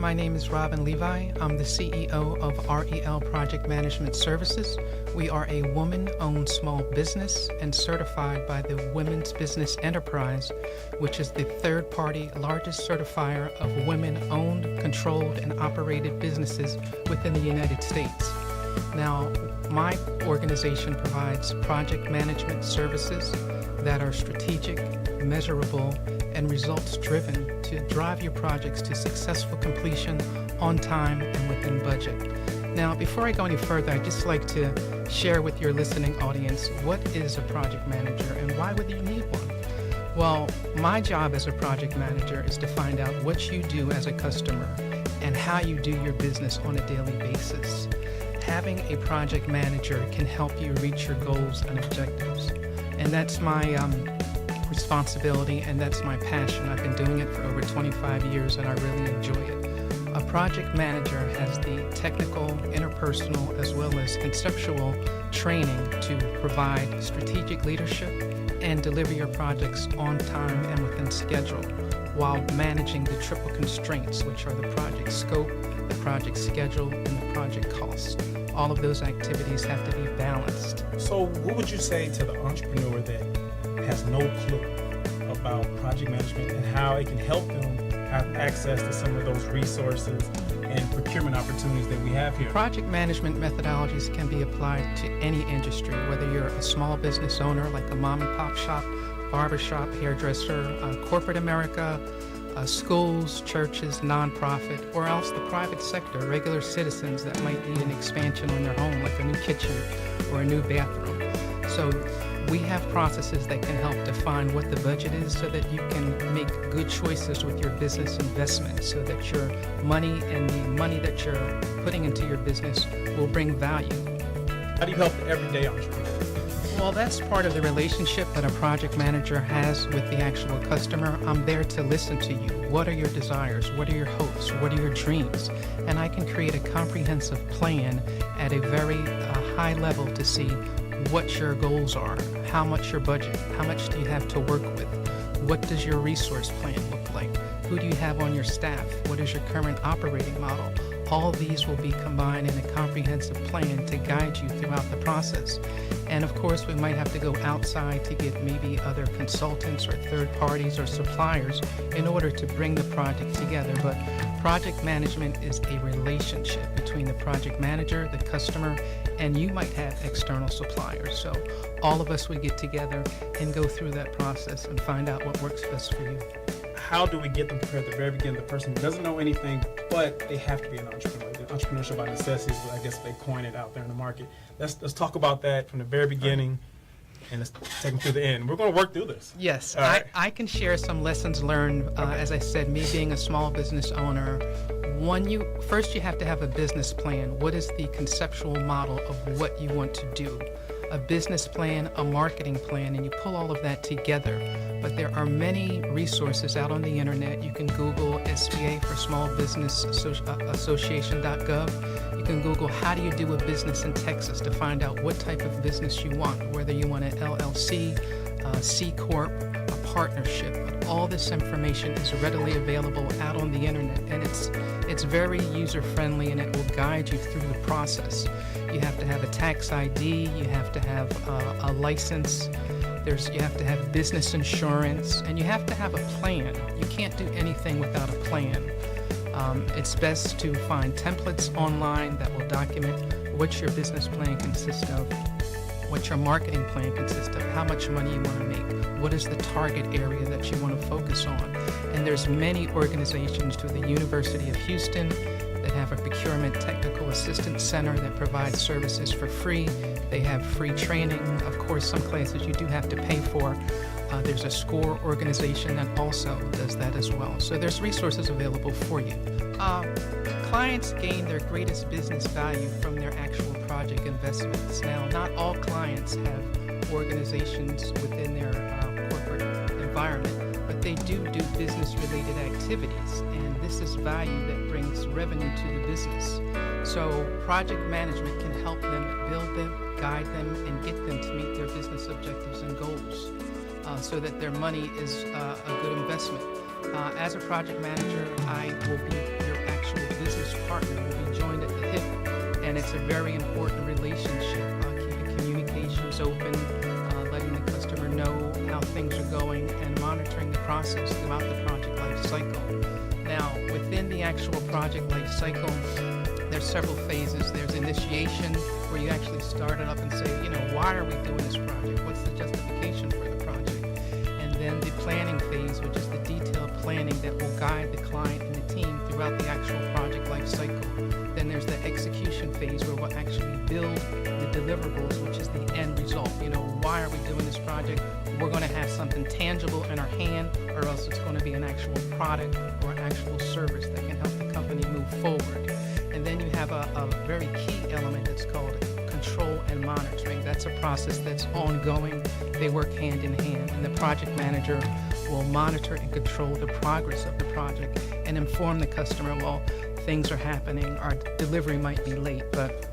My name is Robin Levy. I'm the CEO of REL Project Management Services. We are a woman-owned small business and certified by the Women's Business Enterprise, which is the third-party largest certifier of women-owned, controlled, and operated businesses within the United States. Now, my organization provides project management services that are strategic, measurable, and results-driven to drive your projects to successful completion on time and within budget. Now, before I go any further, I'd just like to share with your listening audience what is a project manager and why would you need one? Well, my job as a project manager is to find out what you do as a customer and how you do your business on a daily basis. Having a project manager can help you reach your goals and objectives. And that's my responsibility, and that's my passion. I've been doing it for over 25 years and I really enjoy it. A project manager has the technical, interpersonal, as well as conceptual training to provide strategic leadership and deliver your projects on time and within schedule while managing the triple constraints, which are the project scope, the project schedule, and the project cost. All of those activities have to be balanced. So what would you say to the entrepreneur that has no clue about project management and how it can help them have access to some of those resources and procurement opportunities that we have here? Project management methodologies can be applied to any industry, whether you're a small business owner like a mom and pop shop, barbershop, hairdresser, corporate America, schools, churches, nonprofit, or else the private sector, regular citizens that might need an expansion on their home, like a new kitchen or a new bathroom. So we have processes that can help define what the budget is so that you can make good choices with your business investment so that your money and the money that you're putting into your business will bring value. How do you help the everyday entrepreneur? Well, that's part of the relationship that a project manager has with the actual customer. I'm there to listen to you. What are your desires? What are your hopes? What are your dreams? And I can create a comprehensive plan at a very high level to see what your goals are, how much your budget, how much do you have to work with, what does your resource plan look like, who do you have on your staff, what is your current operating model. All these will be combined in a comprehensive plan to guide you throughout the process. And of course, we might have to go outside to get maybe other consultants or third parties or suppliers in order to bring the project together. But project management is a relationship between the project manager, the customer, and you might have external suppliers. So all of us would get together and go through that process and find out what works best for you. How do we get them prepared at the very beginning? The person who doesn't know anything, but they have to be an entrepreneur. The entrepreneurship by necessity is, I guess, they coin it out there in the market. Let's talk about that from the very beginning, and let's take them to the end. We're going to work through this. Yes, right. I can share some lessons learned. As I said, me being a small business owner, first you have to have a business plan. What is the conceptual model of what you want to do? A business plan, a marketing plan, and you pull all of that together. But there are many resources out on the internet. You can Google SBA for Small Business Association.gov. You can Google how do you do a business in Texas to find out what type of business you want, whether you want an LLC, C Corp, a partnership. But all this information is readily available out on the internet, and it's very user-friendly, and it will guide you through the process. You have to have a tax ID, you have to have a license, you have to have business insurance, and you have to have a plan. You can't do anything without a plan. It's best to find templates online that will document what your business plan consists of, what your marketing plan consists of, how much money you want to make, what is the target area that you want to focus on. And there's many organizations through the University of Houston that have a procurement technical assistance center that provides services for free. They have free training. Of course, some classes you do have to pay for. There's a SCORE organization that also does that as well. So there's resources available for you. Clients gain their greatest business value from their actual project investments. Now, not all clients have organizations within their corporate environment, but they do business-related activities, and this is value that brings revenue to the business. So project management can help them, build them, guide them, and get them to meet their business objectives and goals so that their money is a good investment. As a project manager, I will be your actual it's a very important relationship, keeping communications open, letting the customer know how things are going, and monitoring the process throughout the project life cycle. Now, within the actual project life cycle, there's several phases. There's initiation, where you actually start it up and say, why are we doing this project? What's the justification for the project? And then the planning phase, which is the detailed planning that will guide the client and the team throughout the actual project life cycle. Then there's the execution phase, where we'll actually build the deliverables, which is the end result. Why are we doing this project? We're going to have something tangible in our hand, or else it's going to be an actual product or an actual service that can help the company move forward. And then you have a very key element that's called control and monitoring. That's a process that's ongoing. They work hand in hand, and the project manager will monitor and control the progress of the project and inform the customer, well, things are happening, our delivery might be late, but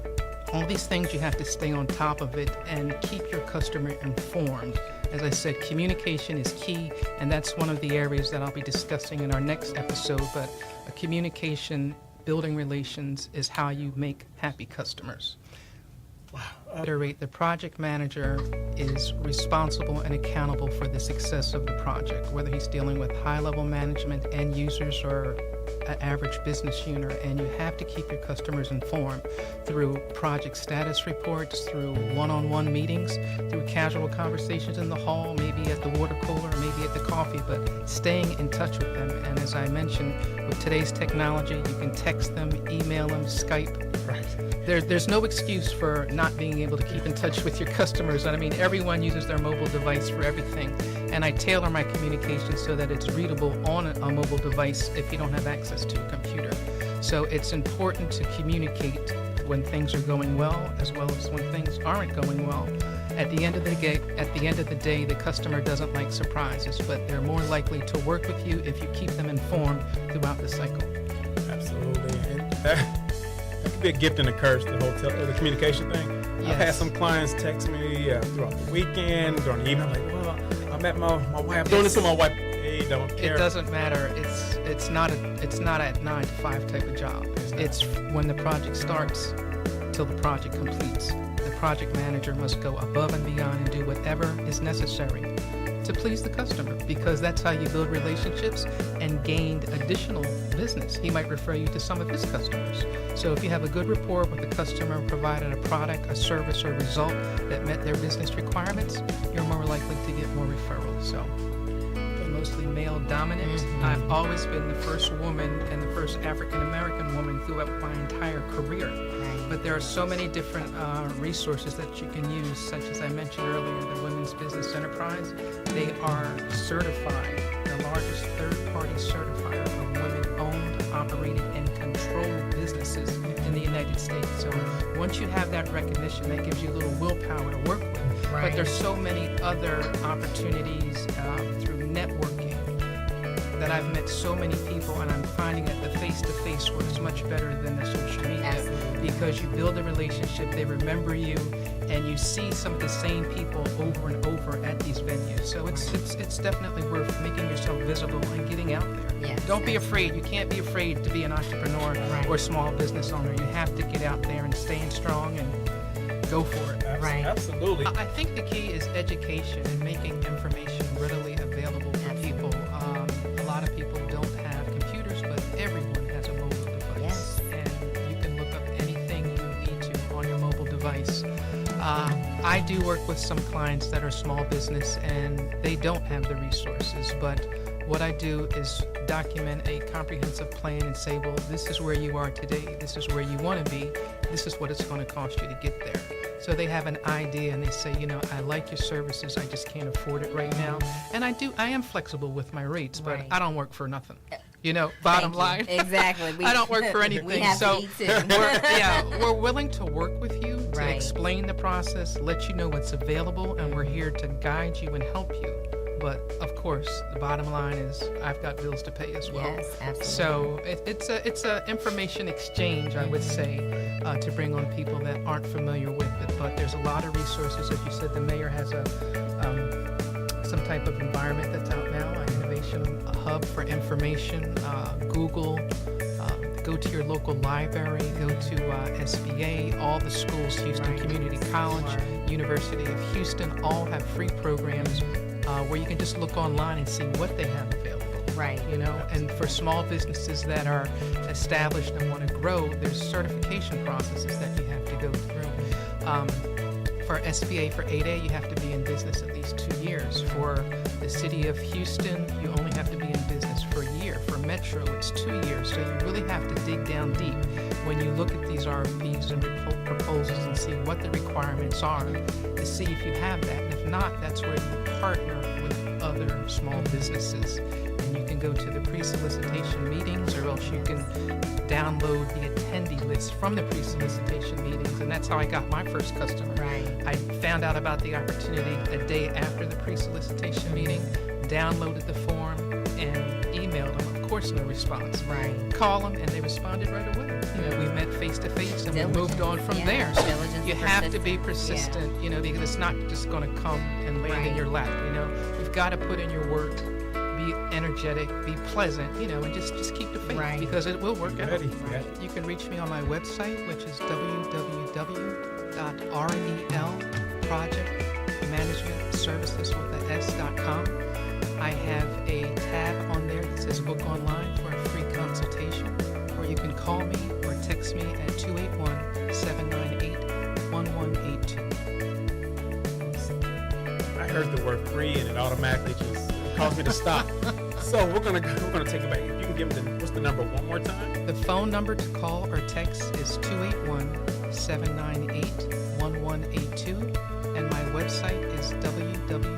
all these things, you have to stay on top of it and keep your customer informed. As I said, communication is key, and that's one of the areas that I'll be discussing in our next episode, but communication, building relations, is how you make happy customers. The project manager is responsible and accountable for the success of the project, whether he's dealing with high-level management, end users, or an average business unit. And you have to keep your customers informed through project status reports, through one-on-one meetings, through casual conversations in the hall, maybe at the water cooler, maybe at the coffee, but staying in touch with them. And as I mentioned, with today's technology, you can text them, email them, Skype. Right. There's no excuse for not being able to keep in touch with your customers. I mean, everyone uses their mobile device for everything. And I tailor my communication so that it's readable on a mobile device if you don't have access to a computer. So it's important to communicate when things are going well as when things aren't going well. At the end of the day, the customer doesn't like surprises, but they're more likely to work with you if you keep them informed throughout the cycle. Absolutely. And that could be a gift and a curse, the communication thing. Yes. I've had some clients text me throughout the weekend, during the evening, like, well, I met my wife. I'm doing this with my wife. They don't care. It doesn't matter. It's not a 9 to 5 type of job. It's when the project starts till the project completes. The project manager must go above and beyond and do whatever is necessary to please the customer, because that's how you build relationships and gain additional business. He might refer you to some of his customers. So if you have a good rapport with the customer, provided a product, a service, or result that met their business requirements, you're more likely to get more referrals. So mostly male dominant. I've always been the first woman and the first African American woman throughout my entire career. But there are so many different resources that you can use, such as I mentioned earlier, the Women's Business Enterprise. They are certified, the largest third-party certifier of women-owned, operated, and controlled businesses in the United States. So once you have that recognition, that gives you a little willpower to work with. But there's so many other opportunities through networking that I've met so many people, and I'm finding that the face-to-face works much better than the social media. Absolutely. Because you build a relationship, they remember you, and you see some of the same people over and over at these venues. So it's definitely worth making yourself visible and getting out there. Yes, Don't be afraid. You can't be afraid to be an entrepreneur or small business owner. You have to get out there and staying strong and go for it. Right. Absolutely. I think the key is education and making information readily available for people. A lot of people don't have computers, but everyone has a mobile device. Yes. And you can look up anything you need to on your mobile device. I do work with some clients that are small business and they don't have the resources, but what I do is document a comprehensive plan and say, well, this is where you are today, this is where you want to be, this is what it's going to cost you to get there. So they have an idea and they say, I like your services, I just can't afford it right now. And I am flexible with my rates, but I don't work for nothing. Bottom line. Exactly. I don't work for anything. We have to eat too. We're willing to work with you to explain the process, let you know what's available, and we're here to guide you and help you. But of course, the bottom line is I've got bills to pay as well. Yes, absolutely. So it's a information exchange, I would say, to bring on people that aren't familiar with it. But there's a lot of resources. As you said, the mayor has some type of environment that's out now, an innovation hub for information. Google go to your local library, go to SBA, all the schools, Houston Right. Community College, Right. University of Houston, all have free programs where you can just look online and see what they have available. Right. You know, and for small businesses that are established and want to grow, there's certification processes that you have to go through. For SBA, for 8A, you have to be in business at least 2 years. For the city of Houston, you only have to be in business for a year. For Metro, it's 2 years. So you really have to dig down deep when you look at these RFPs and proposals and see what the requirements are to see if you have that. And if not, that's where you partner with other small businesses. And you can go to the pre-solicitation meetings, or else you can download the attendee list from the pre-solicitation meetings. And that's how I got my first customer. Right. I found out about the opportunity a day after the pre-solicitation meeting, downloaded the form, and emailed them. Of course, no response. Right. Call them, and they responded right away. You know, we met face to face, and we moved on from Yeah. there. So Diligence you and have to be persistence. persistent, you know, because it's not just going to come and land in Right. your lap. You know, you've got to put in your work, be energetic, be pleasant, you know, and just keep the faith, Right. because it will work out. Ready. Yeah. You can reach me on my website, which is www.relprojectmanagementservices.com. I have a tab on there that says book online for a free consultation, or you can call me or text me at 281-798-1182. I heard the word free and it automatically just caused me to stop. So we're gonna take it back. If you can give me what's the number one more time? The phone number to call or text is 281-798-1182, and my website is www.REL,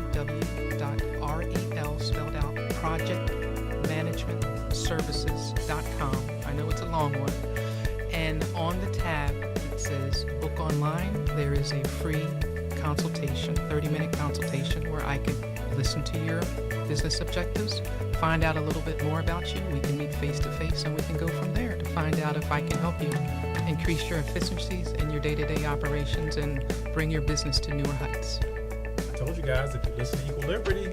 spelled out, projectmanagementservices.com. I know it's a long one. And on the tab, it says book online. There is a free consultation, 30-minute consultation, where I can listen to your business objectives, find out a little bit more about you. We can meet face to face, and we can go from there to find out if I can help you increase your efficiencies in your day-to-day operations and bring your business to newer heights. I told you guys, if you listen to Equilibrity,